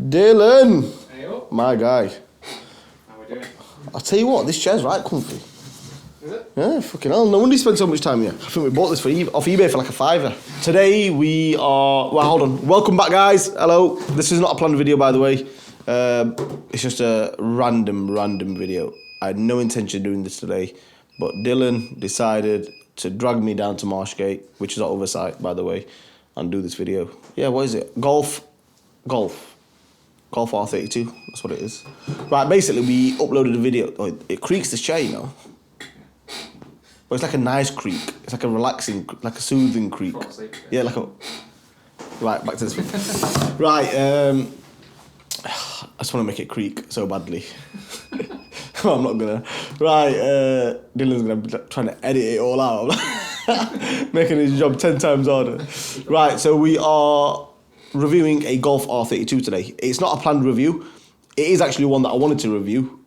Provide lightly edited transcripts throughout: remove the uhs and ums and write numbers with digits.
Dylan! Hey up. My guy. How we doing? I'll tell you what, this chair's right comfy. Is it? Yeah, fucking hell. No wonder you spend so much time here. I think we bought this off eBay for like a £5. Today we are... Well, hold on. Welcome back, guys. Hello. This is not a planned video, by the way. It's just a random video. I had no intention of doing this today, but Dylan decided to drag me down to Marshgate, which is at oversight, by the way, and do this video. Yeah, what is it? Golf R32, that's what it is. Right, basically we uploaded a video. Oh, it creaks this chair, you know. But it's like a nice creak. It's like a relaxing, like a soothing creak. Yeah, like a... Right, back to this thing. Right, I just want to make it creak so badly. I'm not gonna. Right, Dylan's gonna be trying to edit it all out. Making his job 10 times harder. Right, so we are reviewing a Golf R32 today. It's not a planned review. It is actually one that I wanted to review,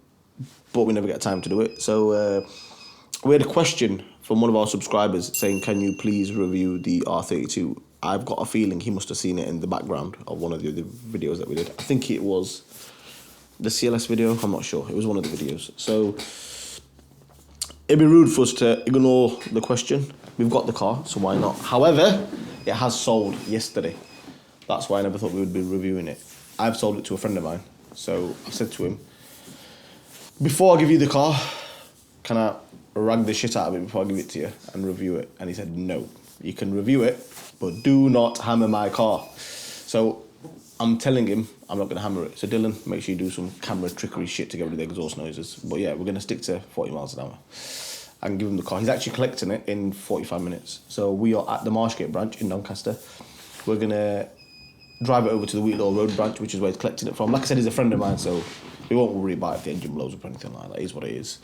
but we never get time to do it. So we had a question from one of our subscribers saying, can you please review the R32? I've got a feeling he must have seen it in the background of one of the other videos that we did. I think it was the CLS video. I'm not sure. It was one of the videos. So it'd be rude for us to ignore the question. We've got the car, so why not? However, it has sold yesterday. That's why I never thought we would be reviewing it. I've sold it to a friend of mine. So I said to him, before I give you the car, can I rag the shit out of it before I give it to you and review it? And he said, no, you can review it, but do not hammer my car. So I'm telling him I'm not going to hammer it. So Dylan, make sure you do some camera trickery shit to get rid of the exhaust noises. But yeah, we're going to stick to 40 miles an hour and give him the car. He's actually collecting it in 45 minutes. So we are at the Marshgate branch in Doncaster. We're going to drive it over to the Wheatlall Road branch, which is where he's collecting it from. Like I said, he's a friend of mine, so we won't worry about if the engine blows up or anything like that. It is what it is.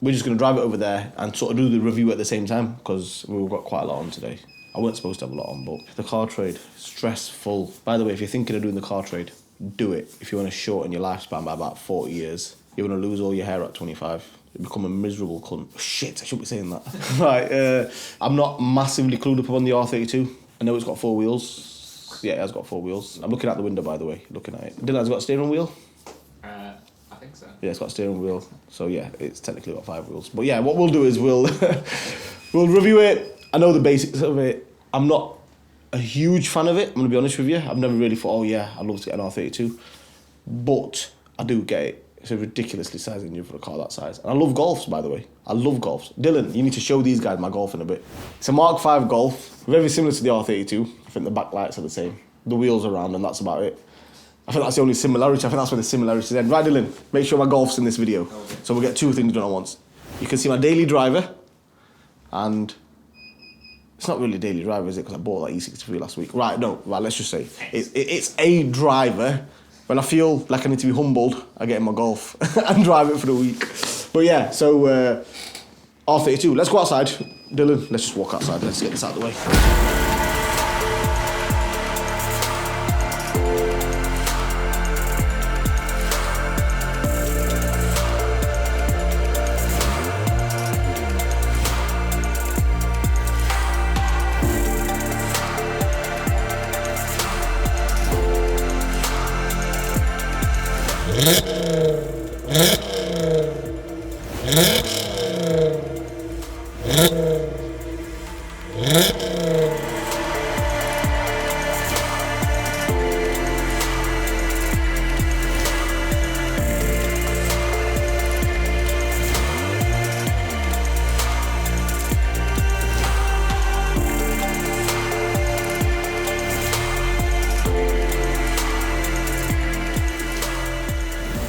We're just going to drive it over there and sort of do the review at the same time because we've got quite a lot on today. I weren't supposed to have a lot on, but the car trade, stressful. By the way, if you're thinking of doing the car trade, do it. If you want to shorten your lifespan by about 40 years, you're going to lose all your hair at 25. You become a miserable cunt. Oh, shit, I shouldn't be saying that. Right, I'm not massively clued up on the R32. I know it's got 4 wheels. Yeah, it has got 4 wheels. I'm looking out the window, by the way, looking at it. Dylan, has it got a steering wheel? I think so. Yeah, it's got a steering wheel. So yeah, it's technically got 5 wheels. But yeah, what we'll do is we'll review it. I know the basics of it. I'm not a huge fan of it, I'm going to be honest with you. I've never really thought, oh yeah, I'd love to get an R32. But I do get it. It's a ridiculously sized engine for a car that size. And I love Golfs, by the way. I love Golfs. Dylan, you need to show these guys my Golf in a bit. It's a Mark V Golf, very similar to the R32. I think the backlights are the same. The wheels are round and that's about it. I think that's the only similarity. I think that's where the similarities end. Right, Dylan, make sure my Golf's in this video. Okay. So we'll get 2 things done at once. You can see my daily driver, and it's not really a daily driver, is it? Because I bought that E63 last week. Right, no, right, let's just say. It's a driver. When I feel like I need to be humbled, I get in my Golf and drive it for the week. But yeah, so R32, let's go outside. Dylan, let's just walk outside. Let's get this out of the way.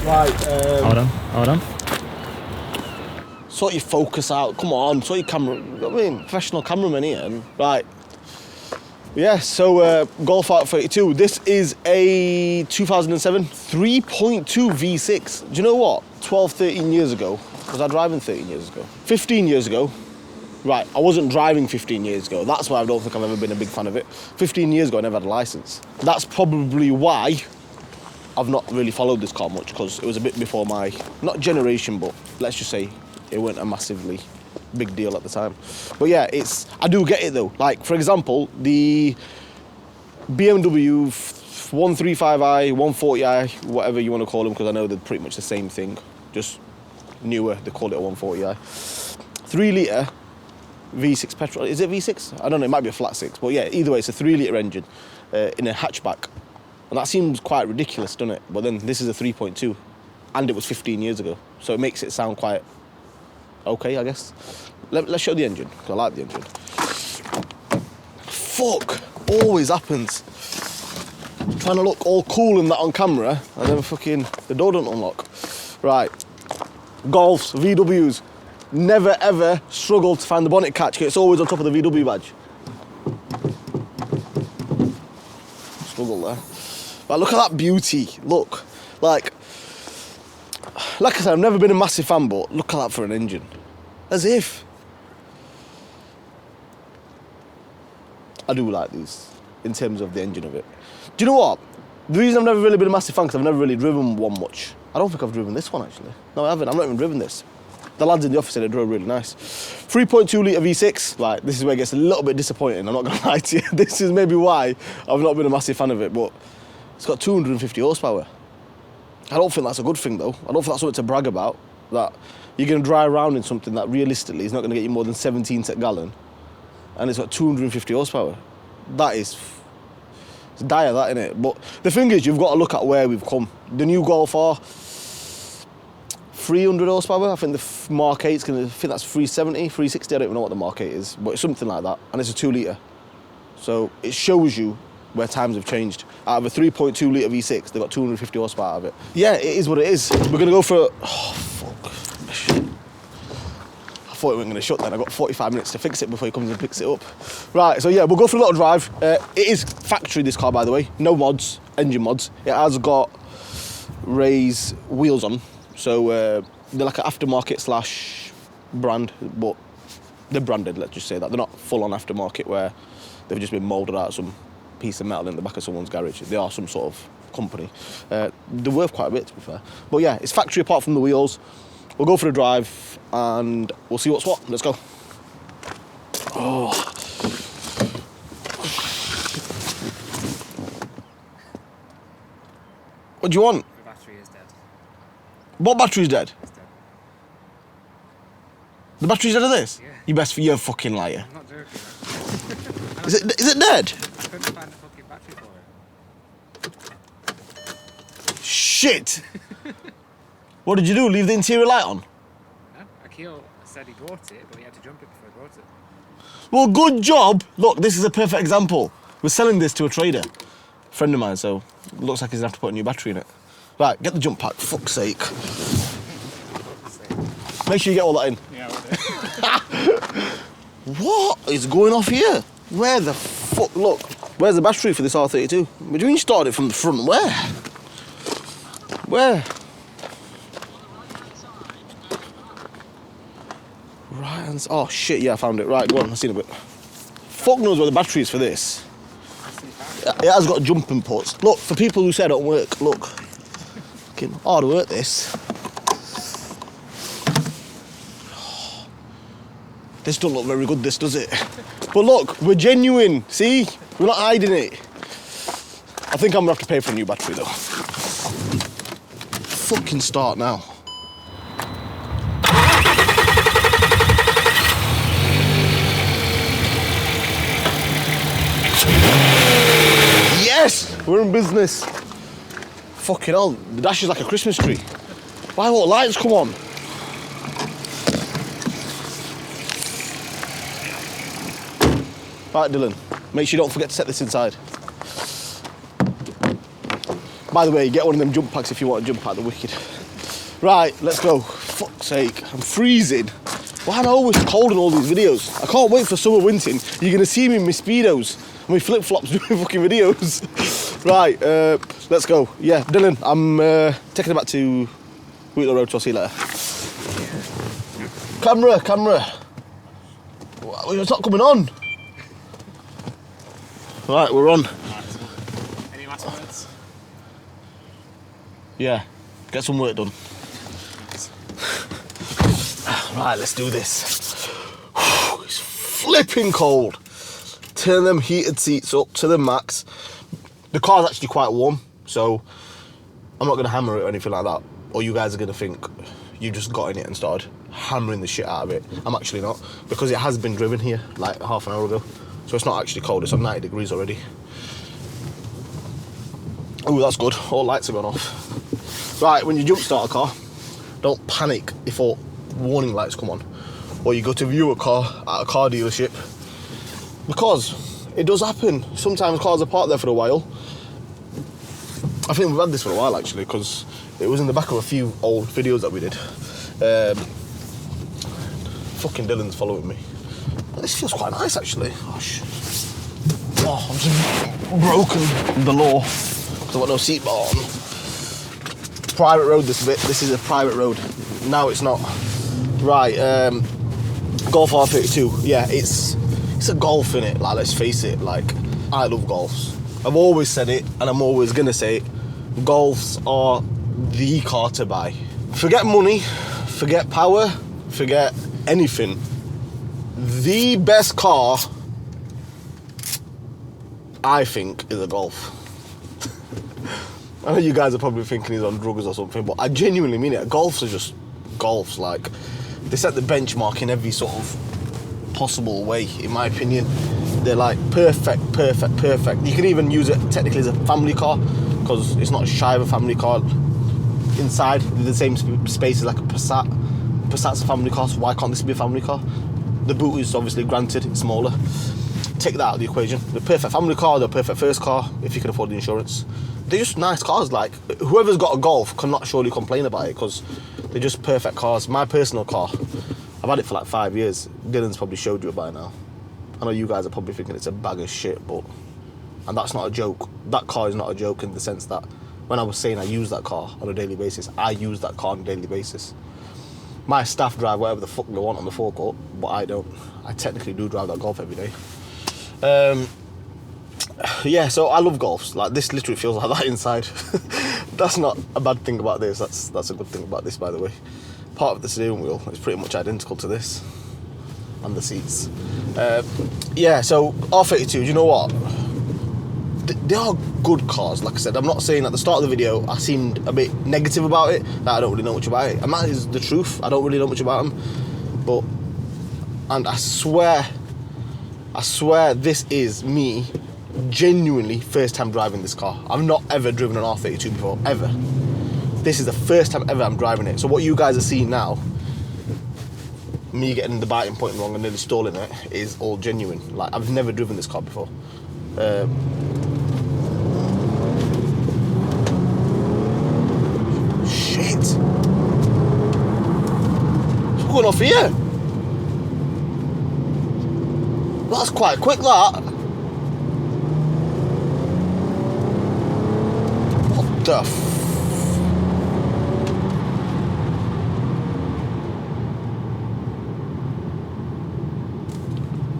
Right, Hold on. Sort your focus out. Come on, sort your camera. I mean, professional cameraman here. Right. Yeah, so Golf R32. This is a 2007 3.2 V6. Do you know what? 12, 13 years ago. Was I driving 13 years ago? 15 years ago. Right, I wasn't driving 15 years ago. That's why I don't think I've ever been a big fan of it. 15 years ago, I never had a license. That's probably why I've not really followed this car much, because it was a bit before my, not generation, but let's just say it weren't a massively big deal at the time. But yeah, I do get it though. Like, for example, the BMW 135i, 140i, whatever you want to call them, because I know they're pretty much the same thing, just newer. They call it a 140i. 3 litre V6 petrol. Is it V6? I don't know. It might be a flat 6, but yeah. Either way, it's a 3 litre engine in a hatchback, and that seems quite ridiculous, doesn't it? But then this is a 3.2, and it was 15 years ago, so it makes it sound quite okay, I guess. Let's show the engine, because I like the engine. Fuck, always happens. Trying to look all cool and that on camera, and then fucking the door don't unlock. Right, Golfs, VWs, never ever struggle to find the bonnet catch. It's always on top of the VW badge. Struggle there. But look at that beauty. Look, like I said, I've never been a massive fan, but look at that for an engine. As if. I do like these in terms of the engine of it. Do you know what? The reason I've never really been a massive fan, because I've never really driven one much. I don't think I've driven this one, actually. No, I haven't. I've not even driven this. The lads in the office said it drove really nice. 3.2 litre V6, like, this is where it gets a little bit disappointing, I'm not gonna lie to you. This is maybe why I've not been a massive fan of it, but it's got 250 horsepower. I don't think that's a good thing, though. I don't think that's something to brag about, that you're gonna drive around in something that realistically is not gonna get you more than 17 to a gallon, and it's got 250 horsepower. That is, it's dire, that, innit? But the thing is, you've got to look at where we've come. The new Golf R, 300 horsepower. I think the Mark 8's gonna, I think that's 370, 360. I don't even know what the Mark 8 is, but it's something like that. And it's a 2 litre. So it shows you where times have changed. Out of a 3.2 litre V6, they've got 250 horsepower out of it. Yeah, it is what it is. We're gonna go for, oh, fuck. Shit. I thought it wasn't gonna shut then. I got 45 minutes to fix it before he comes and picks it up. Right, so yeah, we'll go for a little drive. It is factory, this car, by the way. No mods, engine mods. It has got Ray's wheels on. So they're like an aftermarket slash brand, but they're branded, let's just say that. They're not full on aftermarket where they've just been moulded out of some piece of metal in the back of someone's garage. They are some sort of company. They're worth quite a bit, to be fair. But yeah, it's factory apart from the wheels. We'll go for a drive and we'll see what's what. Let's go. Oh. What do you want? The battery is dead. What battery's dead? It's dead. The battery's dead of this? Yeah. You're a fucking liar. I'm not joking. Is it dead? I couldn't find the fucking battery for it. Shit! What did you do? Leave the interior light on? No, Akil said he brought it, but he had to jump it before he brought it. Well, good job. Look, this is a perfect example. We're selling this to a trader, friend of mine, so it looks like he's gonna have to put a new battery in it. Right, get the jump pack, for fuck's sake. Make sure you get all that in. Yeah, I What is going off here? Where the fuck? Look, where's the battery for this R32? What do you mean you started it from the front? Where? Where? Right, and oh shit, yeah, I found it. Right, go on, I've seen a bit. Fuck knows where the battery is for this. It has got jumping ports. Look, for people who say it don't work, look. Fucking hard work, this. This don't look very good, this, does it? But look, we're genuine, see? We're not hiding it. I think I'm gonna have to pay for a new battery, though. Fucking start now. Yes! We're in business. Fucking hell, the dash is like a Christmas tree. Why won't lights come on? Right, Dylan, make sure you don't forget to set this inside. By the way, get one of them jump packs if you want to jump out the wicked. Right, let's go. Fuck's sake, I'm freezing. Why am I always cold in all these videos? I can't wait for summer winting. You're gonna see me in my Speedos and my flip-flops doing fucking videos. Right, let's go. Yeah, Dylan, I'm taking it back to Wheatlow Road, so I'll see you later. Camera. It's not coming on. Right, we're on. Any last words? Yeah, get some work done. Right, let's do this. It's flipping cold. Turn them heated seats up to the max. The car's actually quite warm, so I'm not going to hammer it or anything like that. Or you guys are going to think you just got in it and started hammering the shit out of it. I'm actually not, because it has been driven here like half an hour ago. So it's not actually cold, it's on 90 degrees already. Oh, that's good, all lights have gone off. Right, when you jump start a car, don't panic if all warning lights come on. Or you go to view a car at a car dealership. Because it does happen. Sometimes cars are parked there for a while. I think we've had this for a while actually, because it was in the back of a few old videos that we did. Fucking Dylan's following me. This feels quite nice actually. Gosh. Oh, I've just broken the law because I've got no seatbelt on. Private road this bit. This is a private road. Now it's not. Right, Golf R32. Yeah, it's a Golf innit. Like, let's face it. Like, I love Golfs. I've always said it, and I'm always gonna say it. Golfs are the car to buy. Forget money, forget power, forget anything. The best car, I think, is a Golf. I know you guys are probably thinking he's on drugs or something, but I genuinely mean it. Golfs are just Golfs. Like, they set the benchmark in every sort of possible way, in my opinion. They're like perfect. You can even use it technically as a family car, because it's not shy of a family car. Inside, the same space as like a Passat. Passat's a family car, so why can't this be a family car? The boot is obviously granted, it's smaller. Take that out of the equation. The perfect family car, the perfect first car, if you can afford the insurance. They're just nice cars. Like, whoever's got a Golf cannot surely complain about it, because they're just perfect cars. My personal car, I've had it for like 5 years. Dylan's probably showed you it by now. I know you guys are probably thinking it's a bag of shit, but... And that's not a joke. That car is not a joke in the sense that when I was saying I use that car on a daily basis, I use that car on a daily basis. My staff drive whatever the fuck they want on the forecourt, but I don't. I technically do drive that Golf every day. Yeah, so I love Golfs. Like, this literally feels like that inside. That's not a bad thing about this. That's a good thing about this, by the way. Part of the steering wheel is pretty much identical to this. And the seats. Yeah, so R32, do you know what? They are good cars. Like I said, I'm not saying at the start of the video I seemed a bit negative about it, that I don't really know much about it, and that is the truth. I don't really know much about them, but, and I swear this is me genuinely first time driving this car. I've not ever driven an R32 before, ever. This is the first time ever I'm driving it. So what you guys are seeing now, me getting the biting point wrong and nearly stalling it, is all genuine. Like, I've never driven this car before. Shit. What's going off here? That's quite quick, that. What the f...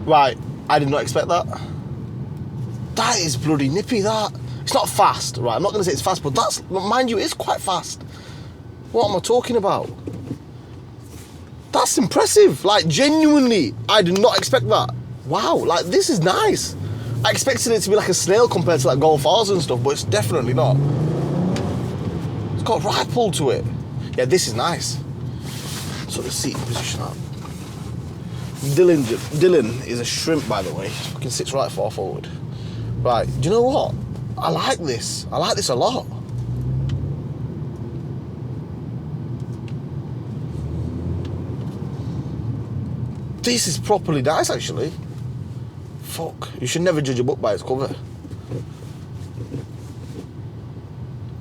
Right, I did not expect that. That is bloody nippy, that. It's not fast, right? I'm not going to say it's fast, but that's, mind you, it is quite fast. What am I talking about? That's impressive. Like, genuinely, I did not expect that. Wow, like, this is nice. I expected it to be like a snail compared to like Golf R's and stuff, but it's definitely not. It's got right pull to it. Yeah, this is nice. So the seat position up. Dylan is a shrimp, by the way. He fucking sits right far forward. Right, do you know what? I like this. I like this a lot. This is properly nice, actually. Fuck. You should never judge a book by its cover.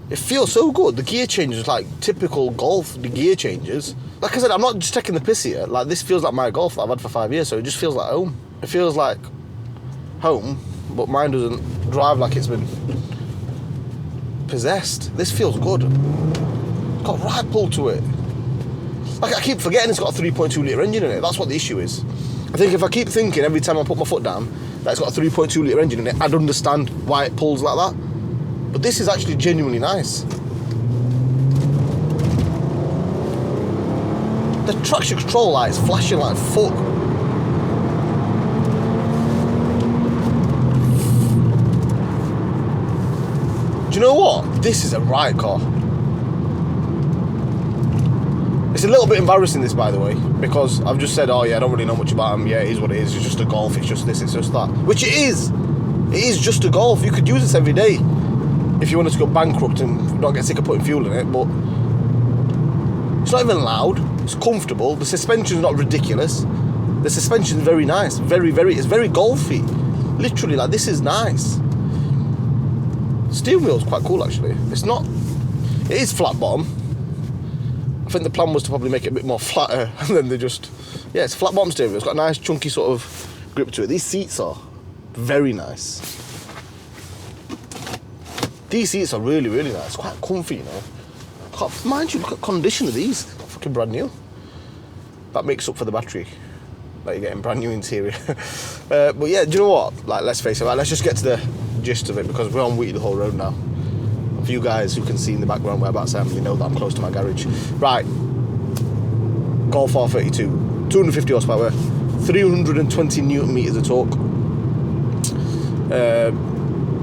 It feels so good. The gear changes like typical Golf, the gear changes. Like I said, I'm not just taking the piss here. Like, this feels like my Golf that I've had for 5 years, so it just feels like home. It feels like home, but mine doesn't drive like it's been possessed. This feels good. It's got right pull to it. Like, I keep forgetting it's got a 3.2 litre engine in it. That's what the issue is. I think if I keep thinking every time I put my foot down that it's got a 3.2 litre engine in it, I'd understand why it pulls like that. But this is actually genuinely nice. The traction control light is flashing like fuck. you know what? This is a right car. It's a little bit embarrassing, this, by the way, because I've just said, oh yeah, I don't really know much about them. Yeah, it is what it is. It's just a Golf. It's just this. It's just that. Which it is. It is just a Golf. You could use this every day if you wanted to go bankrupt and not get sick of putting fuel in it. But it's not even loud. It's comfortable. The suspension's not ridiculous. The suspension's very nice. Very, very. It's very Golfy. Literally, like, this is nice. Steering wheel's quite cool, actually. It's not. It is flat bottom. I think the plan was to probably make it a bit more flatter, and then they just, yeah, it's a flat bottom steering wheel. It's got a nice chunky sort of grip to it. These seats are very nice. These seats are really, really nice. Quite comfy, you know. Mind you, look at the condition of these. Fucking brand new. That makes up for the battery that you're getting, brand new interior. But yeah, do you know what? Like, let's face it. Right, let's just get to the gist of it, because we're on Wheatley Hall Road now. For you guys who can see in the background whereabouts I am, you know that I'm close to my garage. Right, Golf R32, 250 horsepower, 320 newton meters of torque.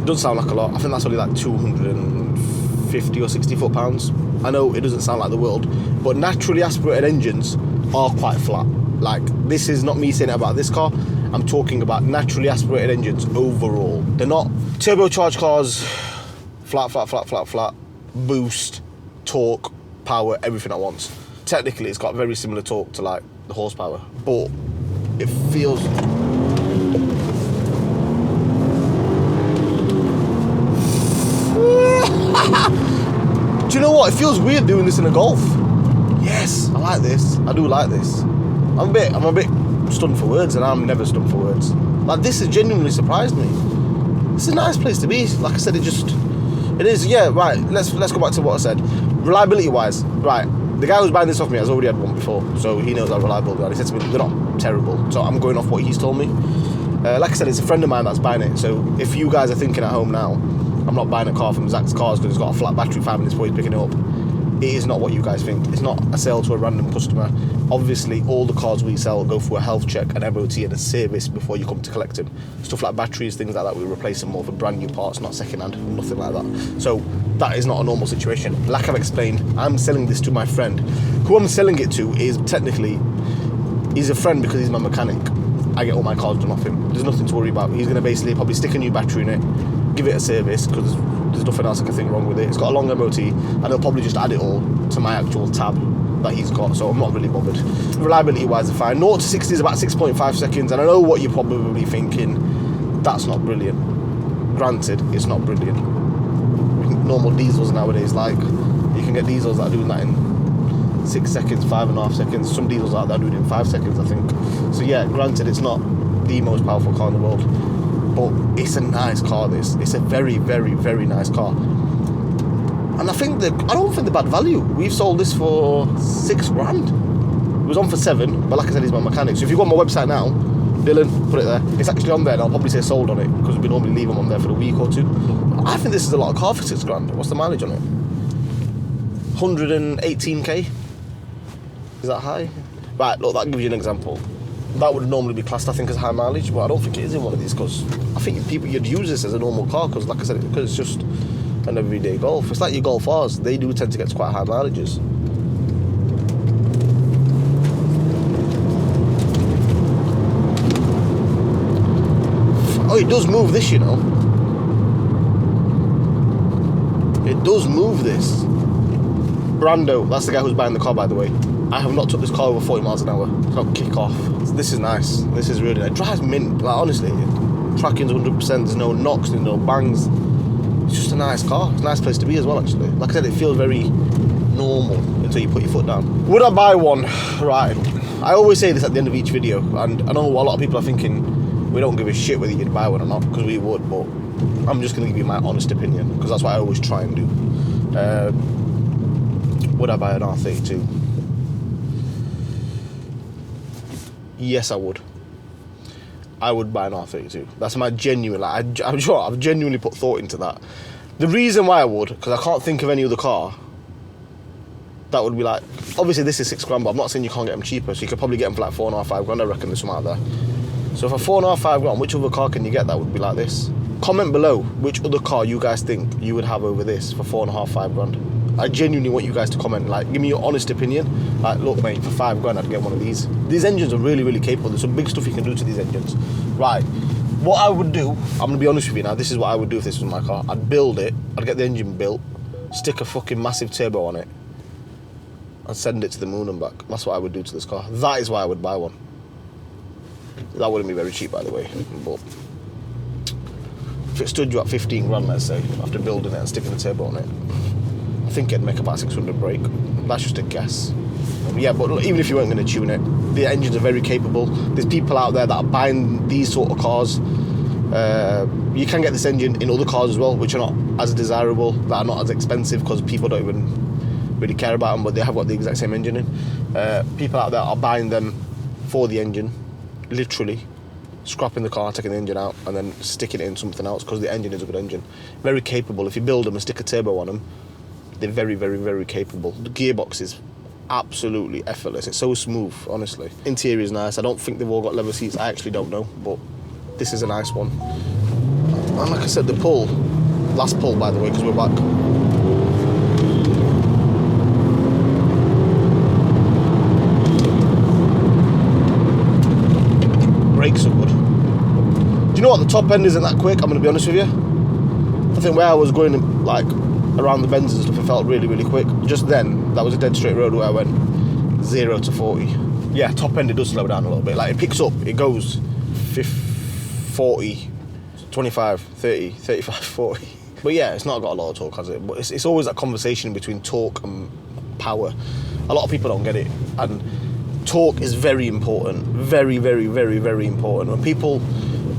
Doesn't sound like a lot. I think that's only like 250 or 60 foot-pounds. I know it doesn't sound like the world, but naturally aspirated engines are quite flat. Like, this is not me saying it about this car. I'm talking about naturally aspirated engines overall. They're not turbocharged cars. Flat, flat, flat, flat, flat, boost, torque, power, everything at once. Technically, it's got very similar torque to, like, the horsepower, but it feels... Do you know what? It feels weird doing this in a Golf. Yes, I like this. I do like this. I'm a bit stunned for words, and I'm never stunned for words. Like, this has genuinely surprised me. It's a nice place to be. Like I said, it is, yeah, right, let's go back to what I said. Reliability-wise, right, the guy who's buying this off me has already had one before, so he knows how reliable they are. He said to me, they're not terrible, so I'm going off what he's told me. Like I said, it's a friend of mine that's buying it, so if you guys are thinking at home now, I'm not buying a car from Zaks Cars because it's got a flat battery 5 minutes before he's picking it up, it is not what you guys think. It's not a sale to a random customer. Obviously, all the cars we sell go through a health check, an MOT and a service before you come to collect them. Stuff like batteries, things like that, we replace them more for brand new parts, not second hand, nothing like that. So that is not a normal situation. Like I've explained, I'm selling this to my friend. Who I'm selling it to is technically, he's a friend because he's my mechanic. I get all my cars done off him. There's nothing to worry about. He's going to basically probably stick a new battery in it, give it a service, because there's nothing else I can think wrong with it. It's got a long MOT, and he'll probably just add it all to my actual tab that he's got, so I'm not really bothered. Reliability wise, they're fine. 0 to 60 is about 6.5 seconds, and I know what you're probably thinking, that's not brilliant. Granted, it's not brilliant. Normal diesels nowadays, like, you can get diesels that are doing that in 6 seconds, 5.5 seconds. Some diesels out there do it in 5 seconds, I think. So yeah, granted, it's not the most powerful car in the world, but it's a nice car, this. It's a very, very, very nice car. And I don't think they're bad value. We've sold this for £6,000. It was on for 7, but like I said, he's my mechanic. So if you go on my website now, Dylan, put it there. It's actually on there, and I'll probably say sold on it, because we normally leave them on there for a week or two. I think this is a lot of car for £6,000. What's the mileage on it? 118k? Is that high? Right, look, that gives you an example. That would normally be classed, I think, as high mileage, but I don't think it is in one of these, because I think you'd use this as a normal car, because like I said, because it's just an everyday Golf. It's like your Golf Rs, they do tend to get to quite high mileages. Oh, it does move this, you know. It does move this. Brando, that's the guy who's buying the car, by the way. I have not took this car over 40 miles an hour. It's not kick off. This is nice. This is really nice. It drives mint. Like, honestly, tracking's 100%. There's no knocks, there's no bangs. It's just a nice car. It's a nice place to be as well, actually. Like I said, it feels very normal until you put your foot down. Would I buy one? Right. I always say this at the end of each video, and I know a lot of people are thinking we don't give a shit whether you'd buy one or not, because we would, but I'm just going to give you my honest opinion, because that's what I always try and do. Would I buy an R32? Yes, I would. I would buy an R32. That's my genuine, like, I'm sure I've genuinely put thought into that. The reason why I would, because I can't think of any other car that would be like, obviously this is £6,000, but I'm not saying you can't get them cheaper, so you could probably get them for like £4,500, I reckon there's some out there. So for £4,500, which other car can you get that would be like this? Comment below which other car you guys think you would have over this for 4.5, 5 grand. I genuinely want you guys to comment, like, give me your honest opinion. Like, look, mate, for 5 grand, I'd get one of these. These engines are really, really capable. There's some big stuff you can do to these engines. Right, what I would do, I'm gonna be honest with you now, this is what I would do if this was my car. I'd build it, I'd get the engine built, stick a fucking massive turbo on it, and send it to the moon and back. That's what I would do to this car. That is why I would buy one. That wouldn't be very cheap, by the way, but if it stood you at 15 grand, let's say, after building it and sticking a turbo on it, I think it'd make about 600 brake. That's just a guess. Yeah, but even if you weren't going to tune it, the engines are very capable. There's people out there that are buying these sort of cars. You can get this engine in other cars as well, which are not as desirable, that are not as expensive, because people don't even really care about them, but they have got the exact same engine in. People out there are buying them for the engine, literally scrapping the car, taking the engine out, and then sticking it in something else, because the engine is a good engine. Very capable. If you build them and stick a turbo on them, they're very, very, very capable. The gearbox is absolutely effortless. It's so smooth, honestly. Interior is nice. I don't think they've all got leather seats. I actually don't know, but this is a nice one. And like I said, the pull, last pull, by the way, because we're back. Brakes are good. Do you know what? The top end isn't that quick, I'm going to be honest with you. I think where I was going, like, around the bends and stuff, it felt really, really quick. Just then, that was a dead straight road where I went 0 to 40. Yeah, top end, it does slow down a little bit. Like, it picks up, it goes 40, 25, 30, 35, 40. But yeah, it's not got a lot of torque, has it? But it's always that conversation between torque and power. A lot of people don't get it. And torque is very important. Very, very, very, very important. When people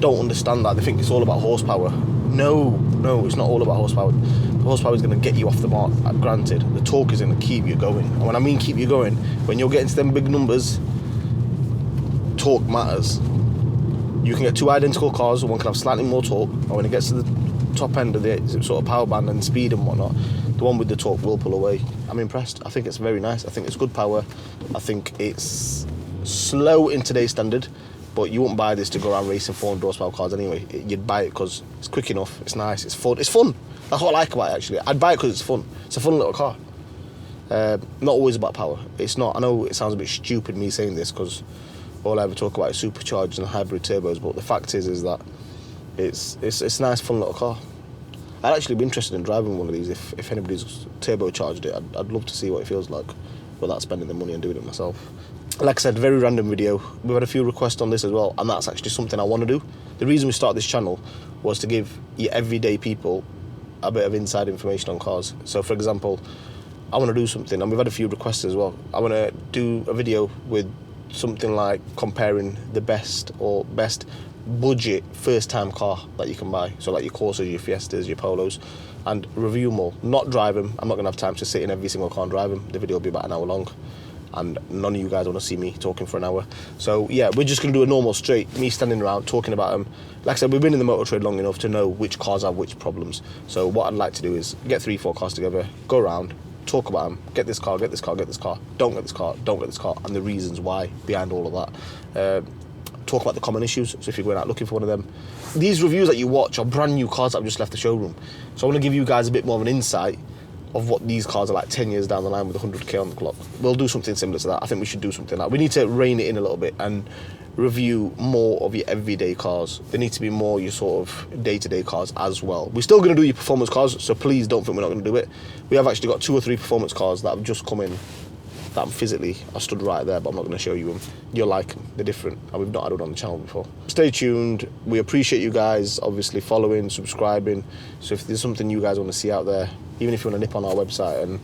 don't understand that, they think it's all about horsepower. No, it's not all about horsepower. The horsepower is going to get you off the mark, granted. The torque is going to keep you going. And when I mean keep you going, when you're getting to them big numbers, torque matters. You can get two identical cars, one can have slightly more torque, and when it gets to the top end of the sort of power band and speed and whatnot, the one with the torque will pull away. I'm impressed. I think it's very nice. I think it's good power. I think it's slow in today's standard, but you wouldn't buy this to go around racing 400 horsepower cars anyway. You'd buy it because it's quick enough, it's nice, it's fun. It's fun. That's what I like about it, actually. I'd buy it because it's fun. It's a fun little car. Not always about power. It's not. I know it sounds a bit stupid me saying this, because all I ever talk about is supercharged and hybrid turbos, but the fact is that it's a nice, fun little car. I'd actually be interested in driving one of these if anybody's turbocharged it. I'd love to see what it feels like without spending the money and doing it myself. Like I said, very random video. We've had a few requests on this as well, and that's actually something I want to do. The reason we started this channel was to give you everyday people a bit of inside information on cars. So, for example, I want to do something, and we've had a few requests as well. I want to do a video with something like comparing the best budget first-time car that you can buy. So like your Corsas, your Fiestas, your Polos, and review them all. Not drive them. I'm not going to have time to sit in every single car and drive them. The video will be about an hour long, and none of you guys want to see me talking for an hour. So yeah, we're just going to do a normal straight, me standing around talking about them. Like I said, we've been in the motor trade long enough to know which cars have which problems. So what I'd like to do is get 3-4 cars together, go around, talk about them, get this car, get this car, get this car, don't get this car, don't get this car, and the reasons why behind all of that. Talk about the common issues, so if you're going out looking for one of them. These reviews that you watch are brand new cars that have just left the showroom. So I want to give you guys a bit more of an insight of what these cars are like 10 years down the line with 100k on the clock. We'll do something similar to that. I think we should do something like that. We need to rein it in a little bit and review more of your everyday cars. They need to be more your sort of day-to-day cars as well. We're still going to do your performance cars, so please don't think we're not going to do it. We have actually got 2 or 3 performance cars that have just come in that I'm physically, I stood right there, but I'm not going to show you them. You'll like them, they're different, and we've not had it on the channel before. Stay tuned. We appreciate you guys obviously following, subscribing. So if there's something you guys want to see out there, even if you want to nip on our website and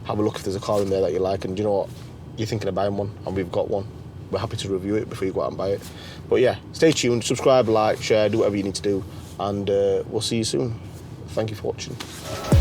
have a look if there's a car in there that you like, and you know what, you're thinking of buying one and we've got one, we're happy to review it before you go out and buy it. But yeah, stay tuned, subscribe, like, share, do whatever you need to do, and we'll see you soon. Thank you for watching.